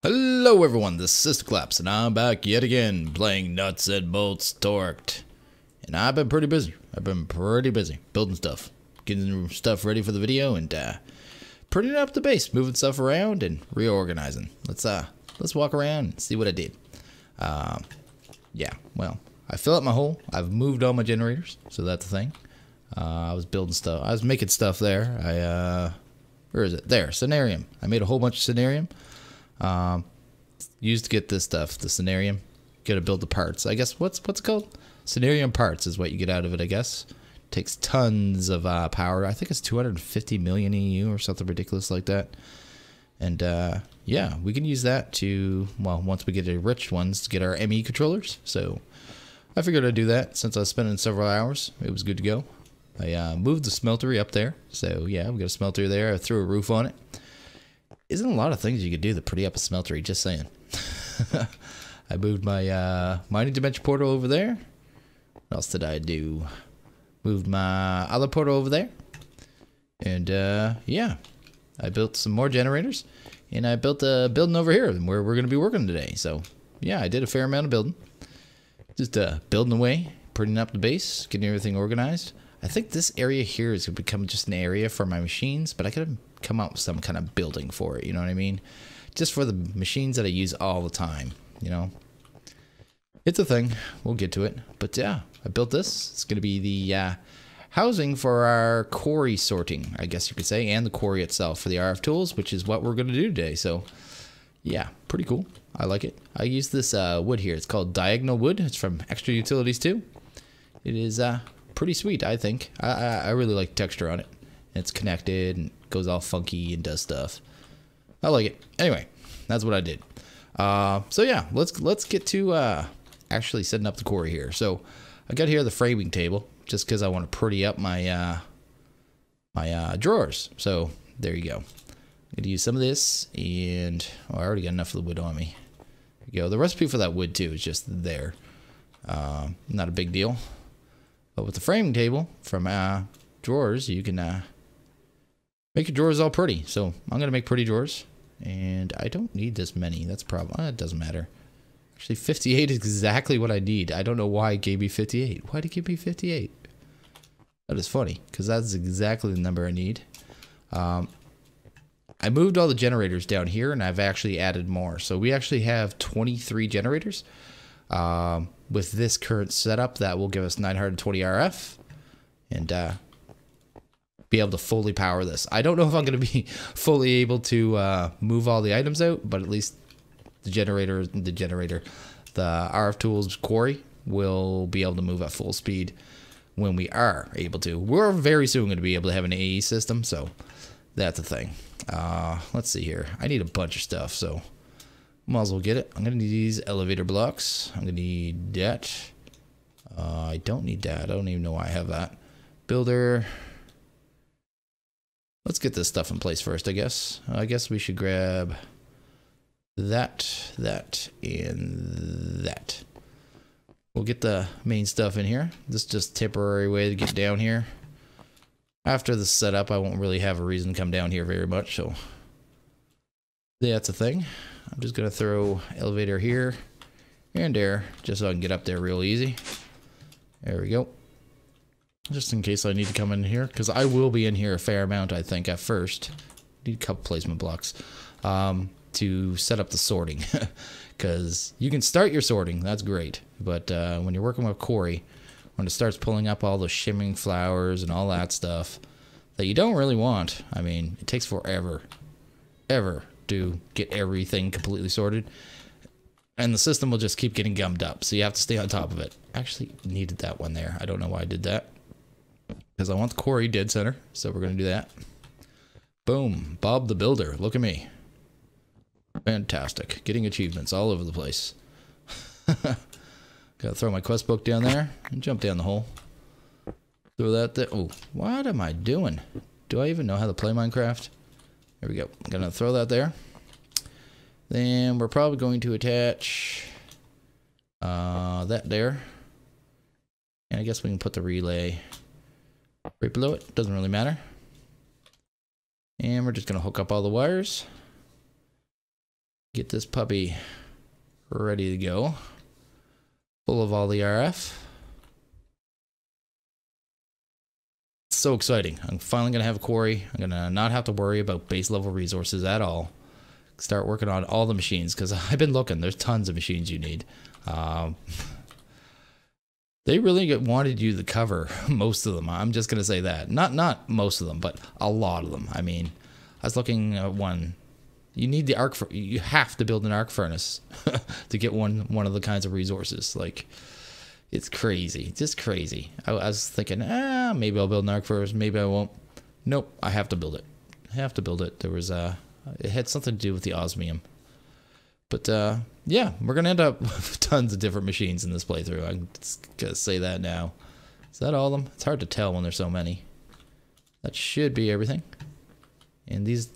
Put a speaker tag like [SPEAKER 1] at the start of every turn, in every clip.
[SPEAKER 1] Hello everyone, this is SystemCollapse, and I'm back yet again playing Nuts and Bolts Torqued. And I've been pretty busy. Building stuff, getting stuff ready for the video, and putting up the base, moving stuff around and reorganizing. Let's walk around and see what I did. Yeah, well, I fill up my hole. I've moved all my generators, so that's the thing. I was building stuff. I was making stuff there. Where is it? There, Scenarium. I made a whole bunch of Scenarium. Used to get this stuff, the Scenarium. Gotta build the parts. I guess what's it called? Scenarium parts is what you get out of it, I guess. Takes tons of power. I think it's 250 million EU or something ridiculous like that. And yeah, we can use that to, well, once we get the rich ones, to get our ME controllers. So I figured I'd do that since I was spending several hours. It was good to go. I moved the smeltery up there. So yeah, we got a smeltery there. I threw a roof on it. Isn't a lot of things you could do to pretty up a smeltery, just saying. I moved my mining dimension portal over there. What else did I do? Moved my other portal over there. And yeah, I built some more generators. And I built a building over here where we're going to be working today. So yeah, I did a fair amount of building. Just building away, putting up the base, getting everything organized. I think this area here is going to become just an area for my machines, but I could have come up with some kind of building for it, you know what I mean? Just for the machines that I use all the time, you know? It's a thing. We'll get to it. But yeah, I built this. It's going to be the housing for our quarry sorting, I guess you could say, and the quarry itself for the RFTools, which is what we're going to do today. So yeah, pretty cool. I like it. I use this wood here. It's called diagonal wood. It's from Extra Utilities too. It is pretty sweet, I think. I really like the texture on it. It's connected and goes all funky and does stuff. I like it. Anyway, that's what I did. So yeah, let's get to actually setting up the quarry here. So I got here the framing table just because I want to pretty up my my drawers. So there you go. I'm gonna use some of this, and I already got enough of the wood on me. There you go. The recipe for that wood too is just there. Not a big deal. But with the framing table from drawers, you can make your drawers all pretty. So I'm going to make pretty drawers. And I don't need this many. That's a problem. It doesn't matter. Actually, 58 is exactly what I need. I don't know why it gave me 58. Why did it give me 58? That is funny, because that's exactly the number I need. I moved all the generators down here, and I've actually added more. So we actually have 23 generators. With this current setup, that will give us 920 RF and be able to fully power this. I don't know if I'm going to be fully able to move all the items out, but at least the RFTools Quarry will be able to move at full speed when we are able to. We're very soon going to be able to have an AE system, so that's the thing. Let's see here. I need a bunch of stuff, so might as well get it. I'm going to need these elevator blocks. I'm going to need that. I don't need that. I don't even know why I have that. Builder. Let's get this stuff in place first, I guess. I guess we should grab that, and that. We'll get the main stuff in here. This is just a temporary way to get down here. After the setup, I won't really have a reason to come down here very much, so that's a thing. I'm just going to throw elevator here and there just so I can get up there real easy. There we go. Just in case I need to come in here, because I will be in here a fair amount, I think, at first. Need a couple placement blocks to set up the sorting. Because you can start your sorting, that's great. But when you're working with Quarry, when it starts pulling up all the shimmering flowers and all that stuff that you don't really want, I mean, it takes forever. To get everything completely sorted, and the system will just keep getting gummed up, so you have to stay on top of it. Actually needed that one there. I don't know why I did that, because I want the quarry dead center, so we're gonna do that. Boom. Bob the Builder. Look at me. Fantastic. Getting achievements all over the place. Gotta throw my quest book down there and jump down the hole. Throw that there. Oh, what am I doing? Do I even know how to play Minecraft? There we go. I'm going to throw that there. Then we're probably going to attach that there. And I guess we can put the relay right below it. Doesn't really matter. And we're just going to hook up all the wires. Get this puppy ready to go. Full of all the RF. It's so exciting. I'm finally going to have a quarry. I'm going to not have to worry about base level resources at all. Start working on all the machines, because I've been looking. There's tons of machines you need. They really wanted you to cover most of them. I'm just going to say that. Not most of them, but a lot of them. I mean, I was looking at one. You need the arc. You have to build an arc furnace to get one of the kinds of resources. Like, it's crazy, just crazy. I was thinking, maybe I'll build an arc furnace, maybe I won't. Nope, I have to build it. I have to build it. There was it had something to do with the osmium. But yeah, we're gonna end up with tons of different machines in this playthrough. I'm just gonna say that now. Is that all of them? It's hard to tell when there's so many. That should be everything. And these,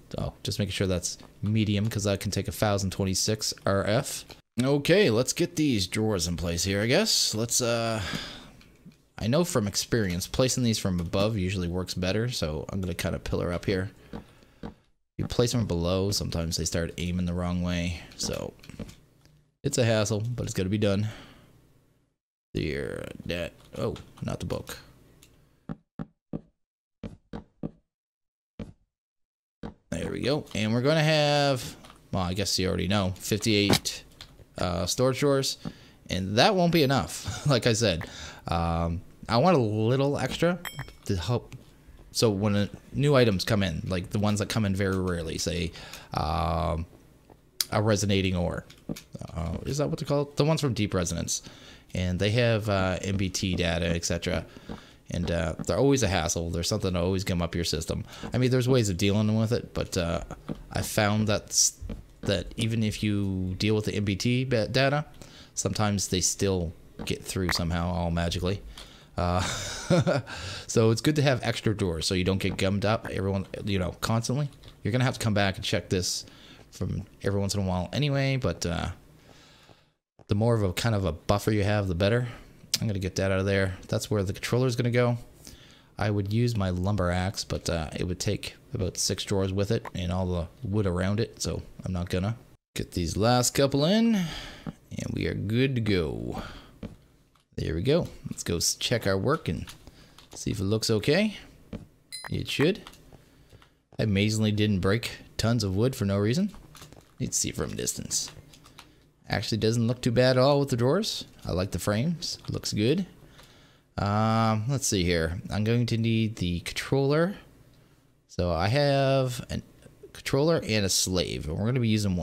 [SPEAKER 1] just making sure that's medium, because that can take 1026 RF. Okay, let's get these drawers in place here, I guess. Let's, I know from experience, placing these from above usually works better, so I'm going to kind of pillar up here. If you place them below, sometimes they start aiming the wrong way, so it's a hassle, but it's got to be done. There, that, oh, not the book. There we go. And we're going to have, well, I guess you already know, 58 storage drawers. And that won't be enough. Like I said, I want a little extra to help. So when new items come in, like the ones that come in very rarely, say a resonating ore. Is that what they're called? The ones from Deep Resonance. And they have MBT data, etc. And they're always a hassle. There's something to always come up your system. I mean, there's ways of dealing with it, but I found that even if you deal with the MBT data, sometimes they still get through somehow, all magically. So it's good to have extra drawers so you don't get gummed up constantly. You're gonna have to come back and check this from every once in a while anyway, but the more of a kind of a buffer you have, the better. I'm going to get that out of there. That's where the controller is going to go. I would use my lumber axe, but it would take about 6 drawers with it and all the wood around it, so I'm not going to. Get these last couple in, and we are good to go. There we go. Let's go check our work and see if it looks okay. It should. I amazingly didn't break tons of wood for no reason. Let's see from a distance. Actually doesn't look too bad at all with the drawers. I like the frames. Looks good. Let's see here. I'm going to need the controller. So I have a controller and a slave, and we're going to be using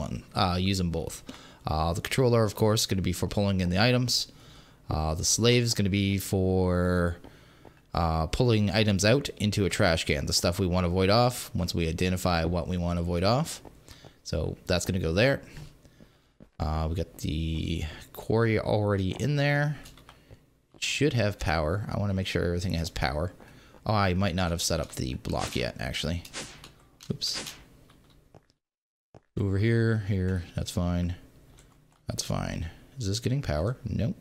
[SPEAKER 1] both. The controller, of course, is going to be for pulling in the items. The slave is going to be for pulling items out into a trash can. The stuff we want to void off once we identify what we want to void off. So that's going to go there. We got the quarry already in there. It should have power. I want to make sure everything has power. Oh, I might not have set up the block yet, actually. Oops. Over here, that's fine. That's fine. Is this getting power? Nope.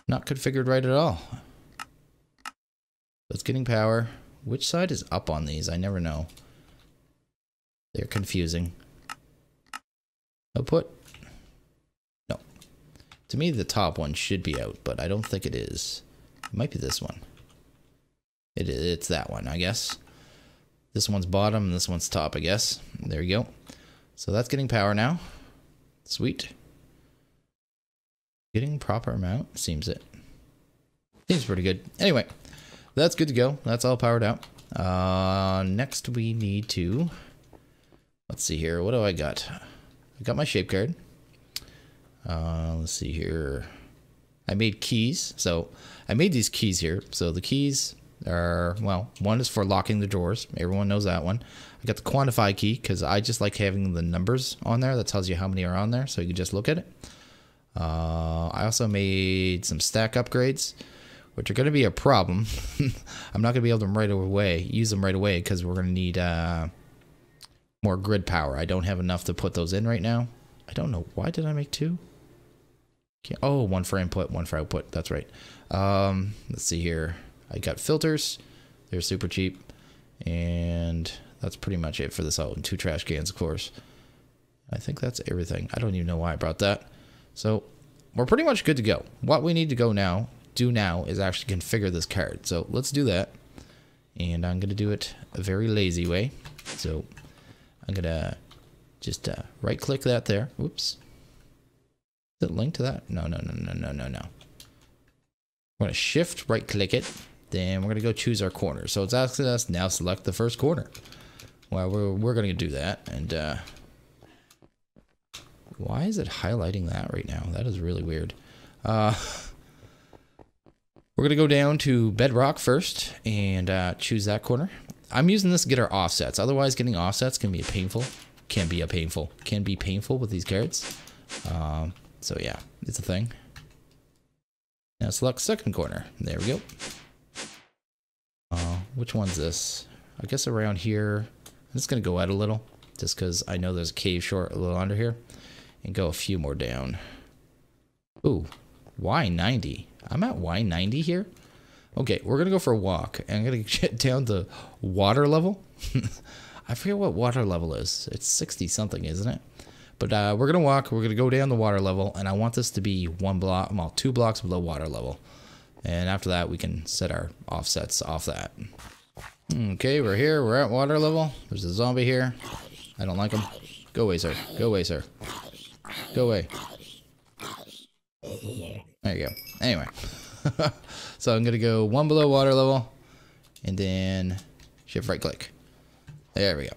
[SPEAKER 1] Not configured right at all. It's getting power. Which side is up on these? I never know. They're confusing. Output. To me, the top one should be out, but I don't think it is. It might be this one. It's that one, I guess. This one's bottom, and this one's top, I guess. There you go. So that's getting power now. Sweet. Getting proper amount, seems it. Seems pretty good. Anyway, that's good to go. That's all powered out. Next, we need to... Let's see here. What do I got? I got my shape card. Let's see here. I made keys. So I made these keys here. So the keys are, well, one is for locking the drawers. Everyone knows that one. I got the quantify key because I just like having the numbers on there. That tells you how many are on there, so you can just look at it. I also made some stack upgrades, which are going to be a problem. I'm not going to be able to use them right away because we're going to need more grid power. I don't have enough to put those in right now. I don't know. Why did I make 2? Oh, 1 for input, 1 for output. That's right. Let's see here. I got filters. They're super cheap. And that's pretty much it for this. Oh, and 2 trash cans, of course. I think that's everything. I don't even know why I brought that. So we're pretty much good to go. What we need to do now is actually configure this card. So let's do that. And I'm going to do it a very lazy way. So I'm going to just right click that there. Whoops. Is it linked to that? No. We're going to shift right click it. Then we're going to go choose our corner. So it's asking us now select the first corner. Well, we're going to do that. And why is it highlighting that right now? That is really weird. We're going to go down to bedrock first and choose that corner. I'm using this to get our offsets. Otherwise, getting offsets can be painful. Can be painful with these cards. So yeah, it's a thing. Now select second corner. There we go. Which one's this? I guess around here. I'm just going to go out a little, just because I know there's a cave short a little under here. And go a few more down. Ooh, Y90. I'm at Y90 here. Okay, we're going to go for a walk. And I'm going to get down to water level. I forget what water level is. It's 60 something, isn't it? But we're going to walk. We're going to go down the water level. And I want this to be 2 blocks below water level. And after that, we can set our offsets off that. Okay, we're here. We're at water level. There's a zombie here. I don't like him. Go away, sir. Go away, sir. Go away. There you go. Anyway. So I'm going to go 1 below water level. And then shift right click. There we go.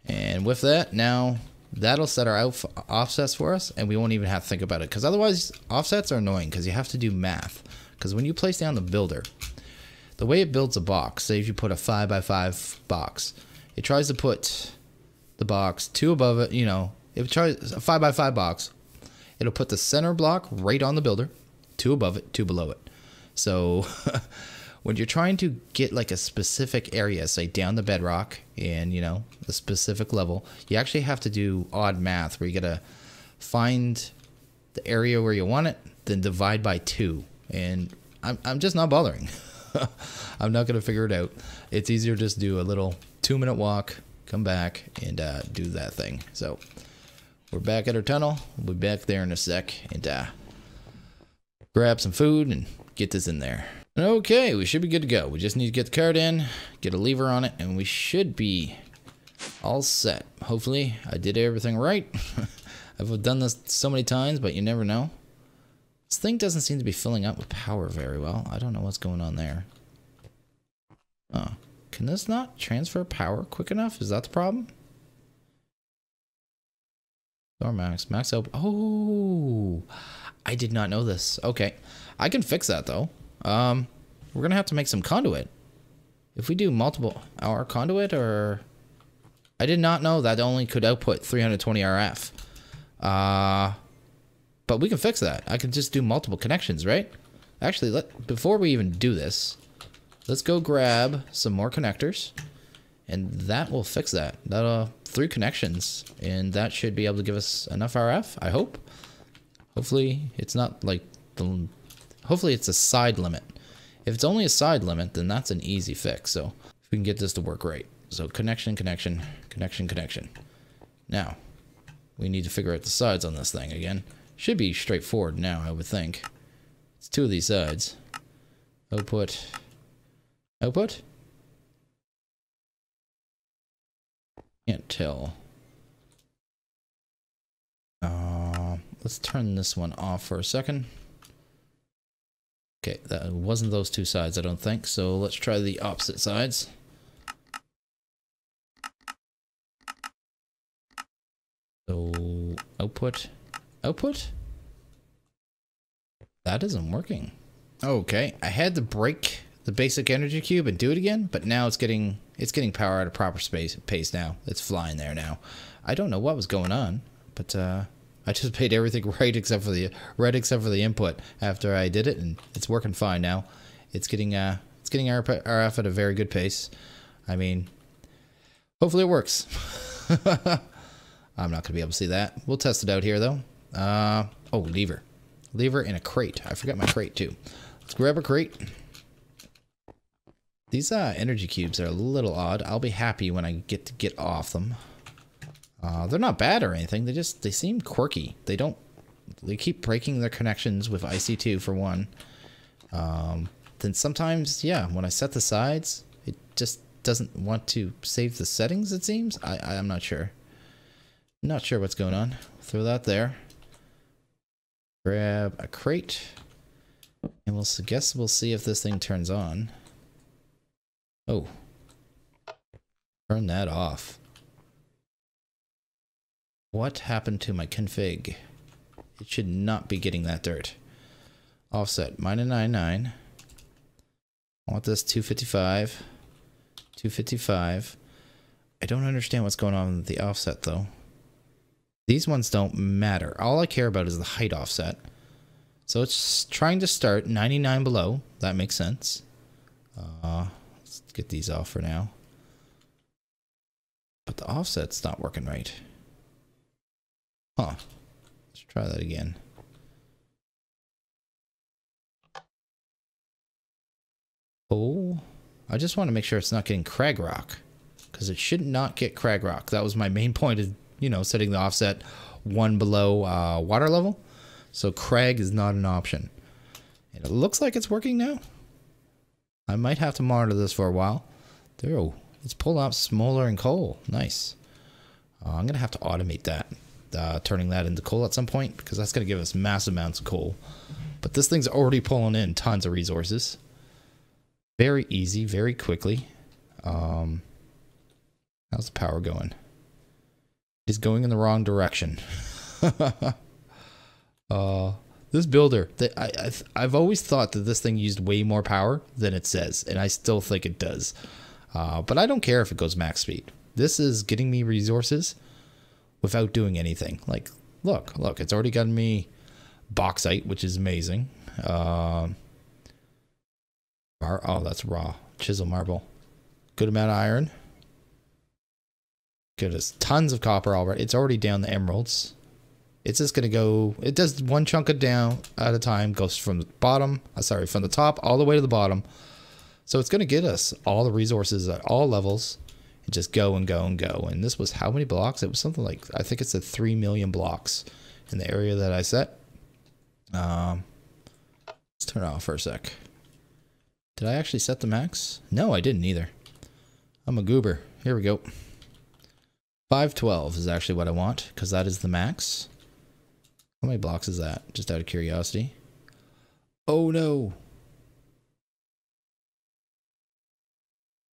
[SPEAKER 1] And with that, now that'll set our offsets for us. And we won't even have to think about it. Because otherwise, offsets are annoying. Because you have to do math. Because when you place down the builder, the way it builds a box, say if you put a 5x5 box, it tries to put the box 2 above it, you know, if it tries a 5x5 box, it'll put the center block right on the builder, 2 above it, 2 below it. So when you're trying to get like a specific area, say down the bedrock and, you know, a specific level, you actually have to do odd math where you gotta find the area where you want it, then divide by 2. And I'm just not bothering. I'm not going to figure it out. It's easier just to do a little 2-minute walk, come back, and do that thing. So we're back at our tunnel. We'll be back there in a sec and grab some food and get this in there. Okay, we should be good to go. We just need to get the card in, get a lever on it, and we should be all set. Hopefully, I did everything right. I've done this so many times, but you never know. This thing doesn't seem to be filling up with power very well. I don't know what's going on there. Oh, can this not transfer power quick enough? Is that the problem? Or max out. Oh, I did not know this. Okay, I can fix that though. We're gonna have to make some conduit. If we do multiple hour conduit, or I did not know that only could output 320 RF. But we can fix that. I can just do multiple connections, right? Actually, before we even do this, let's go grab some more connectors, and that will fix that. That'll 3 connections, and that should be able to give us enough RF, I hope. Hopefully, it's not like hopefully it's a side limit. If it's only a side limit, then that's an easy fix. So if we can get this to work right. So connection. Now, we need to figure out the sides on this thing again. Should be straightforward now, I would think. It's 2 of these sides. Output. Can't tell. Let's turn this one off for a second. Okay, that wasn't those 2 sides, I don't think. So let's try the opposite sides. So output. That isn't working. Okay, I had to break the basic energy cube and do it again, but now it's getting power at a proper pace now. It's flying there now. I don't know what was going on, but I just made everything right except for the input after I did it, and it's working fine now. It's getting RF at a very good pace. I mean, hopefully it works. I'm not gonna be able to see that. We'll test it out here though. Oh, lever in a crate. I forgot my crate too. Let's grab a crate. These energy cubes are a little odd. I'll be happy when I get off them. They're not bad or anything. They seem quirky. They keep breaking their connections with IC2 for one. Then sometimes, yeah, when I set the sides, it just doesn't want to save the settings, it seems. I'm not sure. Not sure what's going on. Throw that there. Grab a crate. And we'll see if this thing turns on. Oh. Turn that off. What happened to my config? It should not be getting that dirt. Offset, -99. I want this 255. 255. I don't understand what's going on with the offset though. These ones don't matter. All I care about is the height offset. So it's trying to start 99 below. That makes sense. Let's get these off for now. But the offset's not working right. Huh. Let's try that again. Oh, I just want to make sure it's not getting crag rock, because it should not get crag rock. That was my main point, of, you know, setting the offset 1 below water level. So crag is not an option. And it looks like it's working now. I might have to monitor this for a while. There, oh, it's pulling out smoldering coal. Nice. I'm going to have to automate that. Turning that into coal at some point, because that's going to give us massive amounts of coal. But this thing's already pulling in tons of resources. Very easy, very quickly. How's the power going? It's going in the wrong direction. This builder, I've always thought that this thing used way more power than it says, and I still think it does. But I don't care if it goes max speed. This is getting me resources without doing anything. Like, look, it's already gotten me bauxite, which is amazing. Oh, that's raw. Chisel marble. Good amount of iron. Good as tons of copper already. It's already down the emeralds. It's just gonna go. It does one chunk of down at a time. Goes from the bottom. From the top all the way to the bottom. So it's gonna get us all the resources at all levels, and just go and go and go. And this was how many blocks? It was something like, I think it's 3 million blocks in the area that I set. Let's turn it off for a sec. Did I actually set the max? No, I didn't either. I'm a goober. Here we go. 512 is actually what I want, because that is the max. How many blocks is that? Just out of curiosity. Oh no.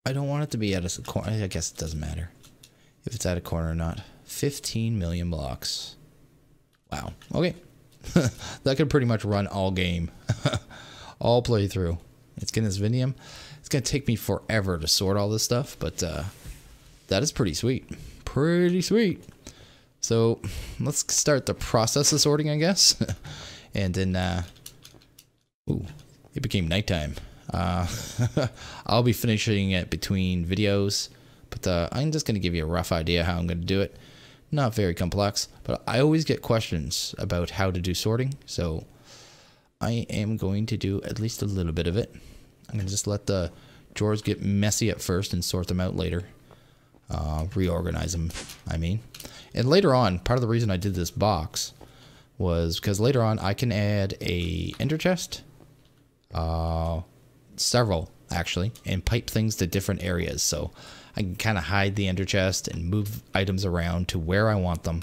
[SPEAKER 1] I don't want it to be at a corner. I guess it doesn't matter if it's at a corner or not. 15 million blocks. Wow. Okay. That could pretty much run all game. All playthrough. It's getting this Vinium. It's going to take me forever to sort all this stuff, but that is pretty sweet. Pretty sweet. So let's start the process of sorting, I guess. And then, ooh, it became nighttime. I'll be finishing it between videos, but I'm just going to give you a rough idea how I'm going to do it. Not very complex, but I always get questions about how to do sorting, so I am going to do at least a little bit of it. I'm going to just let the drawers get messy at first and sort them out later. Reorganize them, I mean. And later on, part of the reason I did this box was because later on I can add a ender chest, several actually, and pipe things to different areas. So I can kind of hide the ender chest and move items around to where I want them.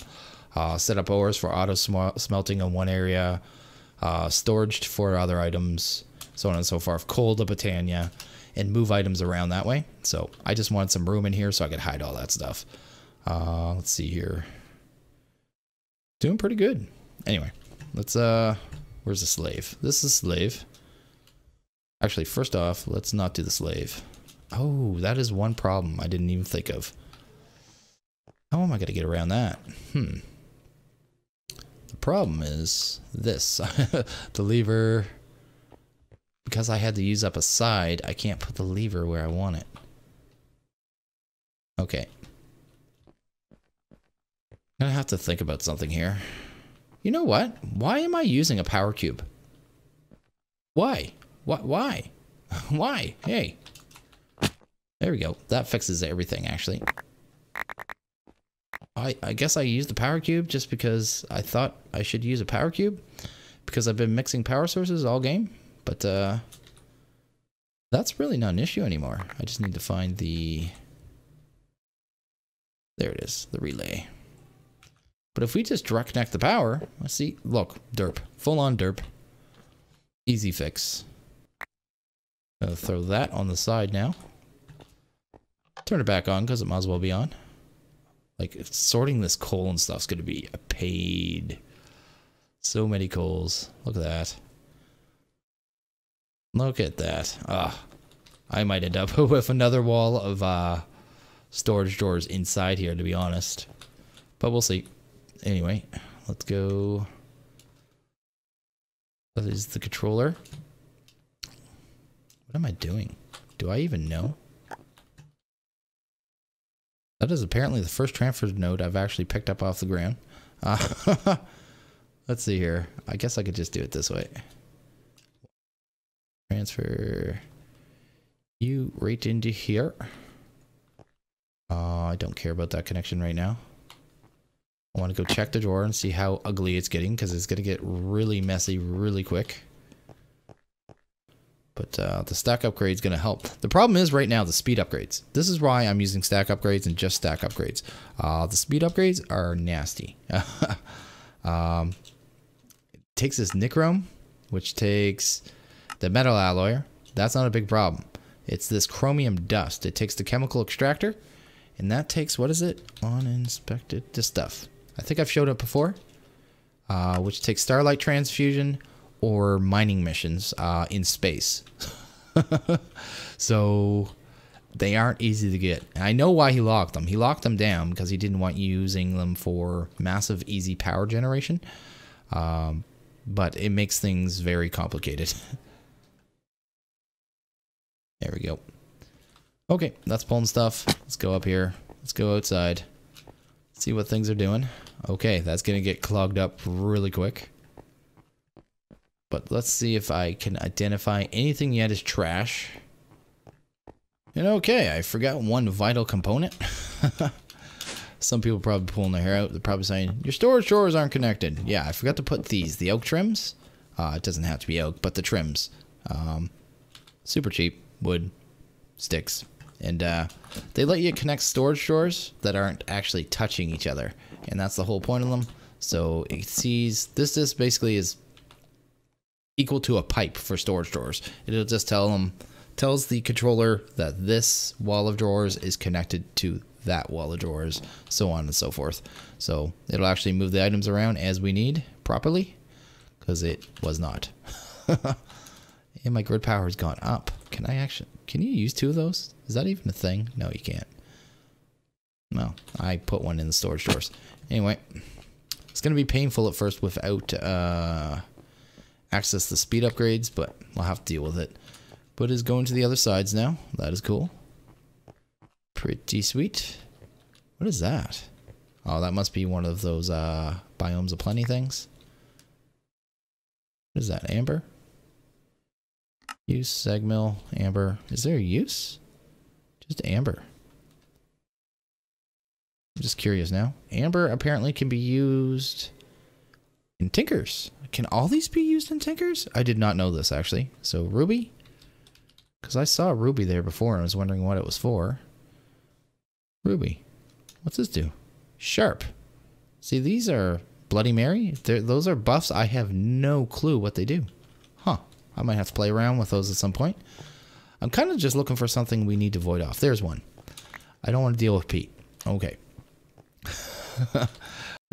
[SPEAKER 1] Set up ores for auto smelting in one area, storage for other items, so on and so forth, coal to Britannia, and move items around that way. So I just wanted some room in here so I could hide all that stuff. Let's see here. Doing pretty good. Anyway, let's where's the slave? This is slave. Actually, first off, let's not do the slave. Oh, that is one problem I didn't even think of. How am I gonna get around that? The problem is this. The lever, because I had to use up a side, I can't put the lever where I want it. Okay. I'm gonna have to think about something here. You know what? Why am I using a power cube? Why? Why? Why? Hey. There we go. That fixes everything, actually. I guess I used the power cube just because I thought I should use a power cube because I've been mixing power sources all game, but that's really not an issue anymore. I just need to find the, there it is, the relay. But if we just direct connect the power, let's see, look, derp, full on derp, easy fix. I'll throw that on the side now. Turn it back on because it might as well be on. Like, sorting this coal and stuff's going to be a pain. So many coals. Look at that. Look at that. I might end up with another wall of storage drawers inside here, to be honest. But we'll see. Anyway, let's go. That is the controller. What am I doing? Do I even know? That is apparently the first transfer node I've actually picked up off the ground. Let's see here. I guess I could just do it this way. Transfer you right into here. I don't care about that connection right now. I want to go check the drawer and see how ugly it's getting because it's going to get really messy really quick. But the stack upgrade is going to help. The problem is right now the speed upgrades. This is why I'm using stack upgrades and just stack upgrades. The speed upgrades are nasty. It takes this nichrome, which takes the metal alloy. That's not a big problem. It's this chromium dust. It takes the chemical extractor, and that takes, what is it? Uninspected, this stuff. I think I've showed it before, which takes starlight transfusion or mining missions in space. So they aren't easy to get. And I know why he locked them. He locked them down because he didn't want you using them for massive easy power generation. But it makes things very complicated. There we go. Okay, that's pulling stuff. Let's go up here. Let's go outside. See what things are doing. Okay, that's gonna get clogged up really quick. But let's see if I can identify anything yet as trash. And okay, I forgot one vital component. Some people probably pulling their hair out. They're probably saying, your storage drawers aren't connected. Yeah, I forgot to put these. The oak trims. It doesn't have to be oak, but the trims. Super cheap. Wood. Sticks. And they let you connect storage drawers that aren't actually touching each other. And that's the whole point of them. So it sees, this basically is equal to a pipe for storage drawers. It'll just tells the controller that this wall of drawers is connected to that wall of drawers, so on and so forth. So it'll actually move the items around as we need properly, because it was not. And my grid power has gone up. Can you use two of those? Is that even a thing? No, you can't. No, I put one in the storage drawers. Anyway, it's going to be painful at first without access to speed upgrades, but we'll have to deal with it. But it's going to the other sides now. That is cool. Pretty sweet. What is that? Oh, that must be one of those biomes of plenty things. What is that? Amber? Use, segmill, amber. Is there a use? Just amber. I'm just curious now. Amber apparently can be used in tinkers. Can all these be used in tinkers? I did not know this actually. So ruby? Because I saw ruby there before and I was wondering what it was for. Ruby. What's this do? Sharp. See, these are Bloody Mary. Those are buffs. I have no clue what they do. Huh. I might have to play around with those at some point. I'm kind of just looking for something we need to void off. There's one. I don't want to deal with Pete. Okay.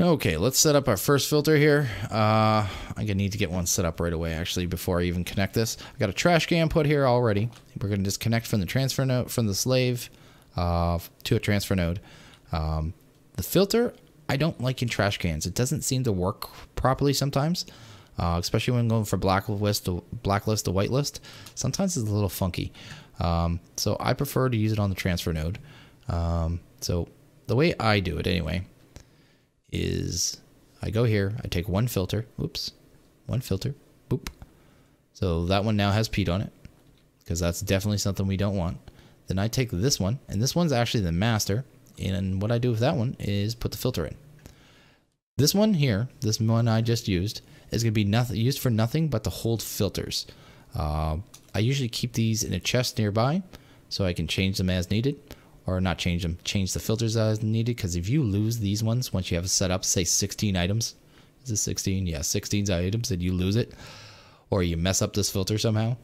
[SPEAKER 1] Okay, let's set up our first filter here. I'm gonna need to get one set up right away, actually, before I even connect this. I got a trash can put here already. We're gonna disconnect from the transfer node, from the slave, to a transfer node. The filter, I don't like in trash cans. It doesn't seem to work properly sometimes, especially when going for blacklist to whitelist. Sometimes it's a little funky. So I prefer to use it on the transfer node. So the way I do it anyway is I go here, I take one filter, one filter, boop. So that one now has peat on it, because that's definitely something we don't want. Then I take this one, and this one's actually the master. And what I do with that one is put the filter in. This one here, this one I just used, is going to be used for nothing but to hold filters. I usually keep these in a chest nearby so I can change them as needed. Or not change them, change the filters as needed. Because if you lose these ones, once you have it set up, say 16 items. Is it 16? Yeah, 16 items, and you lose it. Or you mess up this filter somehow.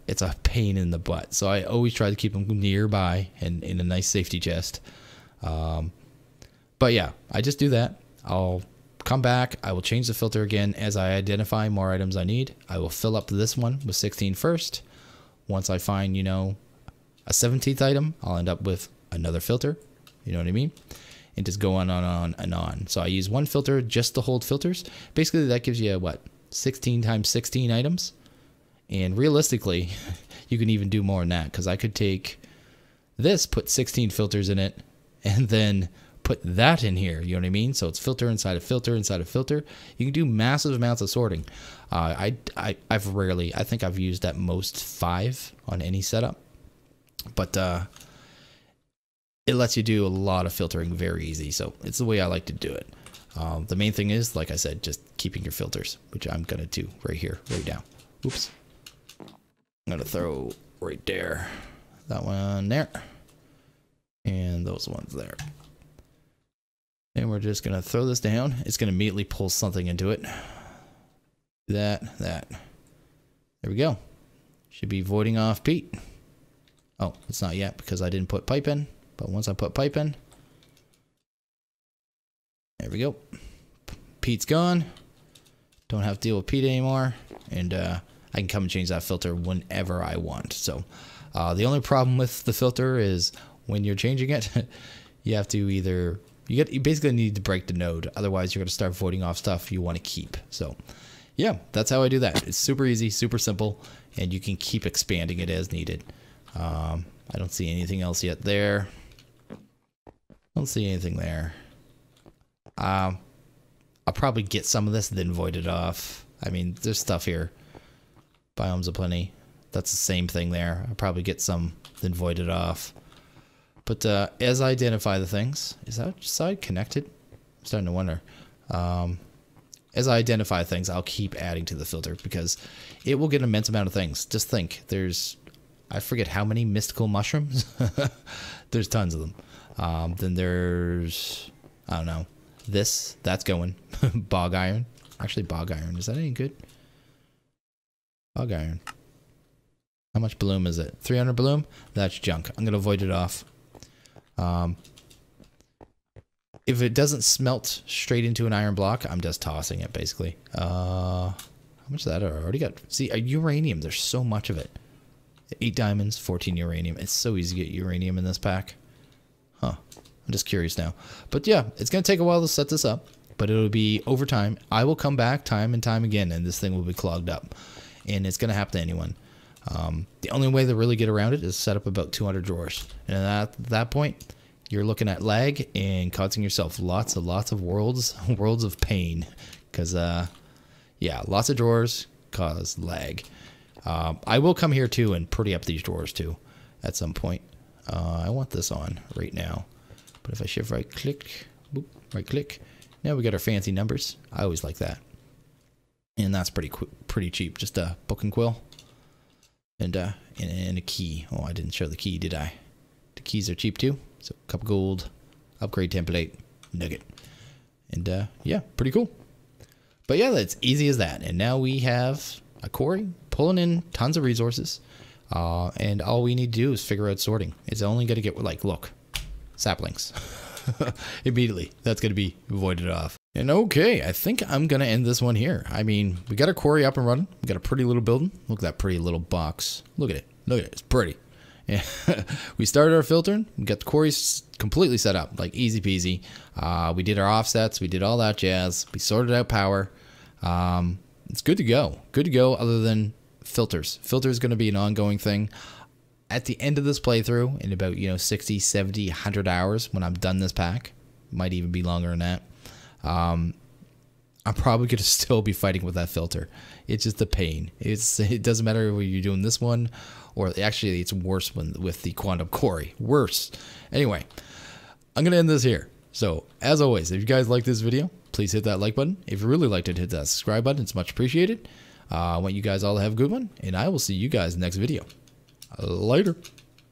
[SPEAKER 1] It's a pain in the butt. So I always try to keep them nearby and in a nice safety chest. But yeah, I just do that. I'll come back. I will change the filter again as I identify more items I need. I will fill up this one with 16 first. Once I find, you know, a 17th item, I'll end up with another filter. You know what I mean? And just go on and on. So I use one filter just to hold filters. Basically, that gives you, what, 16 times 16 items? And realistically, you can even do more than that, because I could take this, put 16 filters in it, and then put that in here. You know what I mean? So it's filter inside of filter inside of filter. You can do massive amounts of sorting. I think I've used at most 5 on any setup, but it lets you do a lot of filtering very easy. So it's the way I like to do it. The main thing is, like I said, just keeping your filters, which I'm gonna do right here, right now. Oops. I'm gonna throw right there, that one there, and those ones there. And we're just gonna throw this down. It's gonna immediately pull something into it. That. There we go. Should be voiding off Pete. Oh, it's not yet because I didn't put pipe in. But once I put pipe in, there we go. Pete's gone. Don't have to deal with Pete anymore. And I can come and change that filter whenever I want. So the only problem with the filter is when you're changing it, you have to either... You basically need to break the node. Otherwise, you're going to start voiding off stuff you want to keep. So, yeah, that's how I do that. It's super easy, super simple, and you can keep expanding it as needed. I don't see anything else yet there. Don't see anything there. I'll probably get some of this, then void it off. I mean, there's stuff here. Biomes aplenty. That's the same thing there. I'll probably get some, then void it off. But as I identify the things, is that side connected? I'm starting to wonder. As I identify things, I'll keep adding to the filter because it will get an immense amount of things. Just think, I forget how many mystical mushrooms. There's tons of them. Then there's, I don't know, that's going. Bog iron. Actually, bog iron. Is that any good? Bog iron. How much bloom is it? 300 bloom? That's junk. I'm going to void it off. If it doesn't smelt straight into an iron block, I'm just tossing it, basically. How much of that I already got? See, uranium, there's so much of it. 8 diamonds, 14 uranium. It's so easy to get uranium in this pack. Huh. I'm just curious now. But yeah, it's going to take a while to set this up, but it'll be over time. I will come back time and time again, and this thing will be clogged up. And it's going to happen to anyone. The only way to really get around it is set up about 200 drawers. And at that point, you're looking at lag and causing yourself lots of worlds of pain. Because, yeah, lots of drawers cause lag. I will come here too and pretty up these drawers too at some point. I want this on right now. But if I shift right click, boop, right click, now we got our fancy numbers. I always like that. And that's pretty cheap. Just a book and quill. And a key. Oh, I didn't show the key, did I? The keys are cheap too. So, cup of gold, upgrade template, nugget. And yeah, pretty cool. But yeah, that's easy as that. And now we have a quarry pulling in tons of resources. And all we need to do is figure out sorting. It's only going to get, like, look, saplings. Immediately, that's going to be voided off. And okay, I think I'm going to end this one here. I mean, we got our quarry up and running. We got a pretty little building. Look at that pretty little box. Look at it. Look at it. It's pretty. Yeah. We started our filtering. We got the quarry completely set up, like easy peasy. We did our offsets. We did all that jazz. We sorted out power. It's good to go. Good to go other than filters. Filters is going to be an ongoing thing. At the end of this playthrough, in about, 60, 70, 100 hours, when I'm done this pack, might even be longer than that, I'm probably going to still be fighting with that filter. It's just a pain. It doesn't matter whether you're doing this one, or actually it's worse with the quantum quarry. Worse. Anyway, I'm going to end this here. So, as always, if you guys like this video, please hit that like button. If you really liked it, hit that subscribe button. It's much appreciated. I want you guys all to have a good one, and I will see you guys next video. Later.